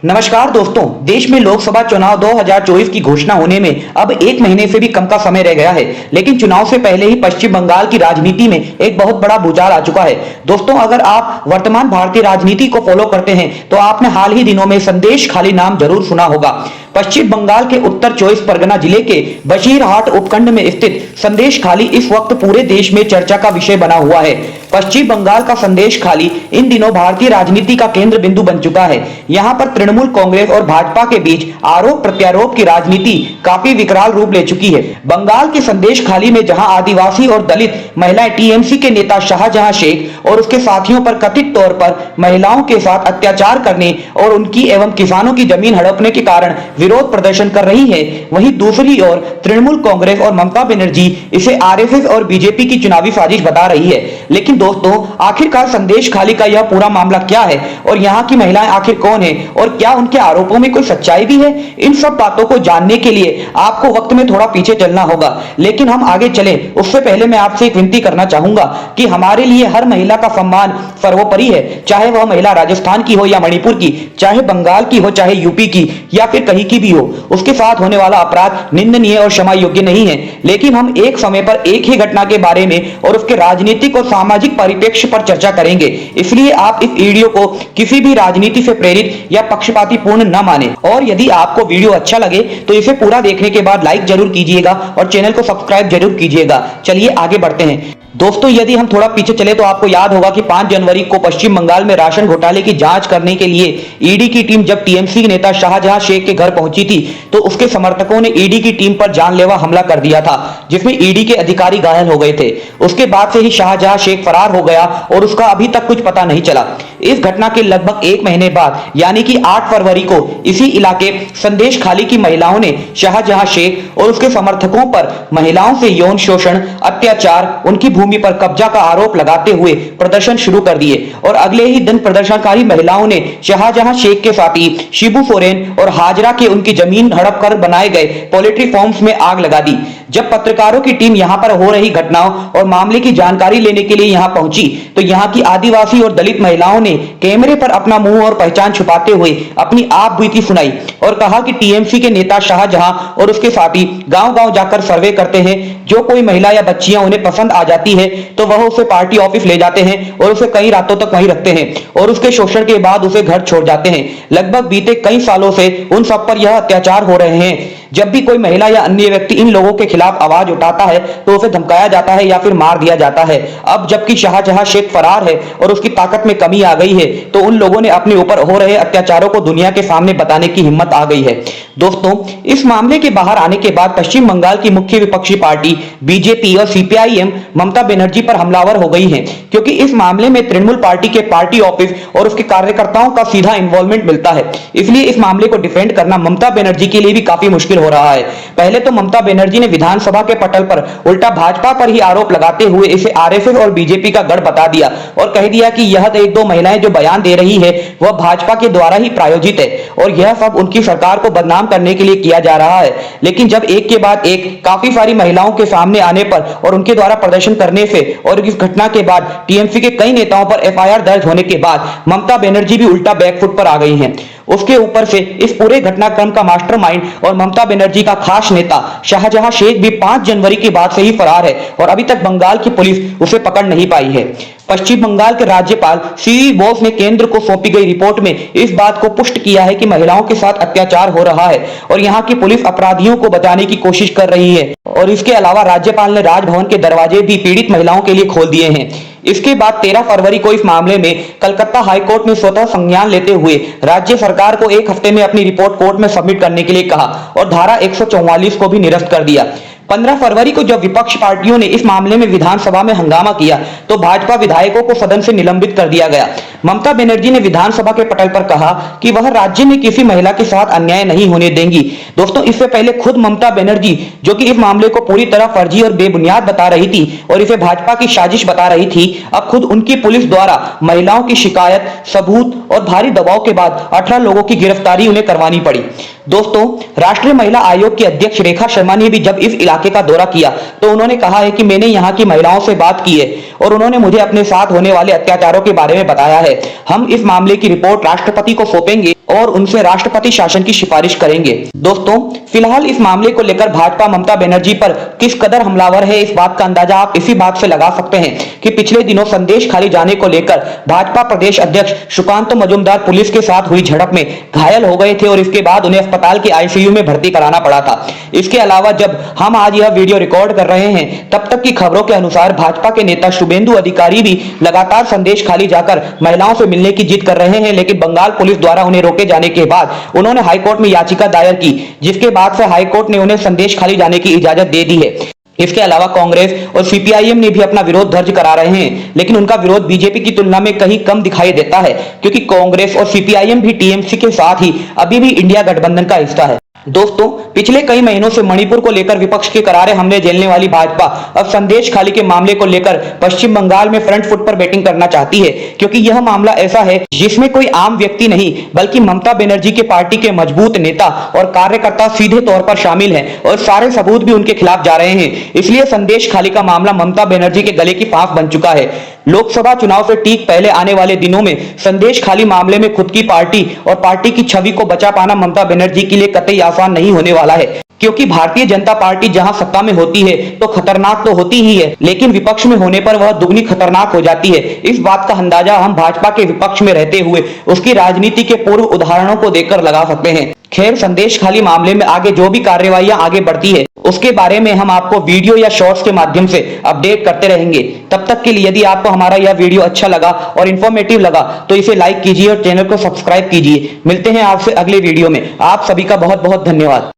नमस्कार दोस्तों, देश में लोकसभा चुनाव 2024 की घोषणा होने में अब एक महीने से भी कम का समय रह गया है। लेकिन चुनाव से पहले ही पश्चिम बंगाल की राजनीति में एक बहुत बड़ा भूचाल आ चुका है। दोस्तों, अगर आप वर्तमान भारतीय राजनीति को फॉलो करते हैं तो आपने हाल ही दिनों में संदेश खाली नाम जरूर सुना होगा। पश्चिम बंगाल के उत्तर 24 परगना जिले के बशीरहाट उपखंड में स्थित संदेश खाली इस वक्त पूरे देश में चर्चा का विषय बना हुआ है। पश्चिम बंगाल का संदेश खाली इन दिनों भारतीय राजनीति का केंद्र बिंदु बन चुका है। यहाँ पर तृणमूल कांग्रेस और भाजपा के बीच आरोप प्रत्यारोप की राजनीति काफी विकराल रूप ले चुकी है। बंगाल के संदेश खाली में जहां आदिवासी और दलित महिलाएं टीएमसी के नेता शाहजहां शेख और उसके साथियों पर कथित तौर पर महिलाओं के साथ अत्याचार करने और उनकी एवं किसानों की जमीन हड़पने के कारण विरोध प्रदर्शन कर रही है, वहीं दूसरी ओर तृणमूल कांग्रेस और ममता बनर्जी इसे आरएसएस और बीजेपी की चुनावी साजिश बता रही है। लेकिन दोस्तों, आखिरकार संदेश खाली का यह पूरा मामला क्या है और यहाँ की महिलाएं आखिर कौन है और क्या उनके आरोपों में कोई सच्चाई भी है? इन सब बातों को जानने के लिए आपको वक्त में थोड़ा पीछे चलना होगा। लेकिन हम आगे चले उससे पहले मैं आपसे एक विनती करना चाहूंगा कि हमारे लिए हर महिला का सम्मान सर्वोपरि है, चाहे वह महिला राजस्थान की हो या मणिपुर की, चाहे बंगाल की हो, चाहे यूपी की या फिर कहीं की भी हो। उसके साथ होने वाला अपराध निंदनीय और क्षमा योग्य नहीं है। लेकिन हम एक समय पर एक ही घटना के बारे में और उसके राजनीतिक और सामाजिक परिप्रेक्ष्य पर चर्चा करेंगे। इसलिए आप इस वीडियो को किसी भी राजनीति से प्रेरित या पक्षपाती पूर्ण न माने। और यदि आपको वीडियो अच्छा लगे तो इसे पूरा देखने के बाद लाइक जरूर कीजिएगा और चैनल को सब्सक्राइब जरूर कीजिएगा। चलिए आगे बढ़ते हैं। दोस्तों, यदि हम थोड़ा पीछे चले तो आपको याद होगा कि 5 जनवरी को पश्चिम बंगाल में राशन घोटाले की जांच करने के लिए ईडी की टीम जब टीएमसी नेता शाहजहां शेख के घर पहुंची थी तो उसके समर्थकों ने ईडी की टीम पर जानलेवा हमला कर दिया था, जिसमें ईडी के अधिकारी घायल हो गए थे। उसके बाद से ही शाहजहां शेख फरार हो गया और उसका अभी तक कुछ पता नहीं चला। इस घटना के लगभग एक महीने बाद यानी कि 8 फरवरी को इसी इलाके संदेश खाली की महिलाओं ने शाहजहां शेख और उसके समर्थकों पर महिलाओं से यौन शोषण, अत्याचार, उनकी भूमि पर कब्जा का आरोप लगाते हुए प्रदर्शन शुरू कर दिए। और अगले ही दिन प्रदर्शनकारी महिलाओं ने शाहजहां शेख के साथी शिबू सोरेन और हाजरा के उनकी जमीन हड़प कर बनाए गए पोल्ट्री फार्म्स में आग लगा दी। जब पत्रकारों की टीम यहां पर हो रही घटनाओं और मामले की जानकारी लेने के लिए यहां पहुंची तो यहां की आदिवासी और दलित महिलाओं ने कैमरे पर अपना मुंह और पहचान छुपाते हुए अपनी आप बीती सुनाई और कहा कि टीएमसी के नेता शाहजहां और उसके साथी गांव-गांव जाकर सर्वे करते हैं। जो कोई महिला या बच्चियां उन्हें पसंद आ जाती है तो वह उसे पार्टी ऑफिस ले जाते हैं और उसे कई रातों तक वहीं रखते हैं और उसके शोषण के बाद उसे घर छोड़ जाते हैं। लगभग बीते कई सालों से उन सब पर यह अत्याचार हो रहे हैं। जब भी कोई महिला या अन्य व्यक्ति इन लोगों के खिलाफ आवाज उठाता है तो उसे धमकाया जाता है या फिर मार दिया जाता है। अब जबकि शाहजहां शेख फरार है और उसकी ताकत में कमी आ गई है तो उन लोगों ने अपने ऊपर हो रहे अत्याचारों को दुनिया के सामने बताने की हिम्मत आ गई है। दोस्तों, इस मामले के बाहर आने के बाद पश्चिम बंगाल की मुख्य विपक्षी पार्टी बीजेपी और सीपीआईएम ममता बनर्जी पर हमलावर हो गई है, क्योंकि इस मामले में तृणमूल पार्टी के पार्टी ऑफिस और उसके कार्यकर्ताओं का सीधा इन्वॉल्वमेंट मिलता है। इसलिए इस मामले को डिफेंड करना ममता बनर्जी के लिए भी काफी मुश्किल हो रहा है। पहले तो ममता बनर्जी ने विधानसभा के पटल पर उल्टा भाजपा पर ही आरोप लगाते हुए इसे आरएसएस और बीजेपी का गढ़ बता दिया और कह दिया कि यह एक दो महिलाएं जो बयान दे रही है वह भाजपा के द्वारा ही प्रायोजित है और यह सब उनकी सरकार को बदनाम करने के लिए किया जा रहा है। लेकिन जब एक के बाद एक काफी सारी महिलाओं के सामने आने पर और उनके द्वारा प्रदर्शन करने से और इस घटना के बाद टीएमसी के कई नेताओं पर एफआईआर दर्ज होने के बाद ममता बनर्जी भी उल्टा बैकफुट पर आ गई हैं। उसके ऊपर से इस पूरे घटनाक्रम का मास्टरमाइंड और ममता बनर्जी का खास नेता शाहजहां शेख भी 5 जनवरी के बाद से ही फरार है और अभी तक बंगाल की पुलिस उसे पकड़ नहीं पाई है। पश्चिम बंगाल के राज्यपाल सीवी बोस ने केंद्र को सौंपी गई रिपोर्ट में इस बात को पुष्ट किया है कि महिलाओं के साथ अत्याचार हो रहा है और यहाँ की पुलिस अपराधियों को बचाने की कोशिश कर रही है। और इसके अलावा राज्यपाल ने राजभवन के दरवाजे भी पीड़ित महिलाओं के लिए खोल दिए हैं। इसके बाद 13 फरवरी को इस मामले में कलकत्ता हाईकोर्ट ने स्वतः संज्ञान लेते हुए राज्य सरकार को 1 हफ्ते में अपनी रिपोर्ट कोर्ट में सबमिट करने के लिए कहा और धारा 144 को भी निरस्त कर दिया। 15 फरवरी को जब विपक्ष पार्टियों ने इस मामले में विधानसभा में हंगामा किया तो भाजपा विधायकों को सदन से निलंबित कर दिया गया। ममता बनर्जी ने विधानसभा के पटल पर कहा कि वह राज्य में किसी महिला के साथ अन्याय नहीं होने देंगी। दोस्तों, इससे पहले खुद ममता बनर्जी, जो कि इस मामले को पूरी तरह फर्जी और बेबुनियाद बता रही थी और इसे भाजपा की साजिश बता रही थी, अब खुद उनकी पुलिस द्वारा महिलाओं की शिकायत, सबूत और भारी दबाव के बाद 18 लोगों की गिरफ्तारी उन्हें करवानी पड़ी। दोस्तों, राष्ट्रीय महिला आयोग की अध्यक्ष रेखा शर्मा ने भी जब इस इलाके का दौरा किया तो उन्होंने कहा है कि मैंने यहाँ की महिलाओं से बात की है और उन्होंने मुझे अपने साथ होने वाले अत्याचारों के बारे में बताया है। हम इस मामले की रिपोर्ट राष्ट्रपति को सौंपेंगे और उनसे राष्ट्रपति शासन की सिफारिश करेंगे। दोस्तों, फिलहाल इस मामले को लेकर भाजपा ममता बनर्जी पर किस कदर हमलावर है, इस बात का अंदाजा आप इसी बात से लगा सकते हैं कि पिछले दिनों संदेश खाली जाने को लेकर भाजपा प्रदेश अध्यक्ष सुकांत मजूमदार पुलिस के साथ हुई झड़प में घायल हो गए थे और इसके बाद उन्हें अस्पताल के आईसीयू में भर्ती कराना पड़ा था। इसके अलावा जब हम आज यह वीडियो रिकॉर्ड कर रहे हैं, तब तक की खबरों के अनुसार भाजपा के नेता शुभेंदु अधिकारी भी लगातार संदेश खाली जाकर महिलाओं से मिलने की जिद कर रहे हैं, लेकिन बंगाल पुलिस द्वारा उन्हें रोके जाने के बाद उन्होंने हाईकोर्ट में याचिका दायर की, जिसके बाद से हाईकोर्ट ने उन्हें संदेश खाली जाने की इजाजत दे दी है। इसके अलावा कांग्रेस और सीपीआईएम ने भी अपना विरोध दर्ज करा रहे हैं, लेकिन उनका विरोध बीजेपी की तुलना में कहीं कम दिखाई देता है, क्योंकि कांग्रेस और सीपीआईएम भी टीएमसी के साथ ही अभी भी इंडिया गठबंधन का हिस्सा है। दोस्तों, पिछले कई महीनों से मणिपुर को लेकर विपक्ष के करारे हमले झेलने वाली भाजपा अब संदेश खाली के मामले को लेकर पश्चिम बंगाल में फ्रंट फुट पर बैटिंग करना चाहती है, क्योंकि यह मामला ऐसा है जिसमें कोई आम व्यक्ति नहीं बल्कि ममता बनर्जी के पार्टी के मजबूत नेता और कार्यकर्ता सीधे तौर पर शामिल हैं और सारे सबूत भी उनके खिलाफ जा रहे हैं। इसलिए संदेश खाली का मामला ममता बनर्जी के गले की फांस बन चुका है। लोकसभा चुनाव से ठीक पहले आने वाले दिनों में संदेश खाली मामले में खुद की पार्टी और पार्टी की छवि को बचा पाना ममता बनर्जी के लिए कतई आसान नहीं होने वाला है, क्योंकि भारतीय जनता पार्टी जहां सत्ता में होती है तो खतरनाक तो होती ही है, लेकिन विपक्ष में होने पर वह दुगनी खतरनाक हो जाती है। इस बात का अंदाजा हम भाजपा के विपक्ष में रहते हुए उसकी राजनीति के पूर्व उदाहरणों को देखकर लगा सकते हैं। खैर, संदेश खाली मामले में आगे जो भी कार्रवाइयां आगे बढ़ती है उसके बारे में हम आपको वीडियो या शॉर्ट्स के माध्यम से अपडेट करते रहेंगे। तब तक के लिए यदि आपको हमारा यह वीडियो अच्छा लगा और इन्फॉर्मेटिव लगा तो इसे लाइक कीजिए और चैनल को सब्सक्राइब कीजिए। मिलते हैं आपसे अगले वीडियो में। आप सभी का बहुत बहुत धन्यवाद।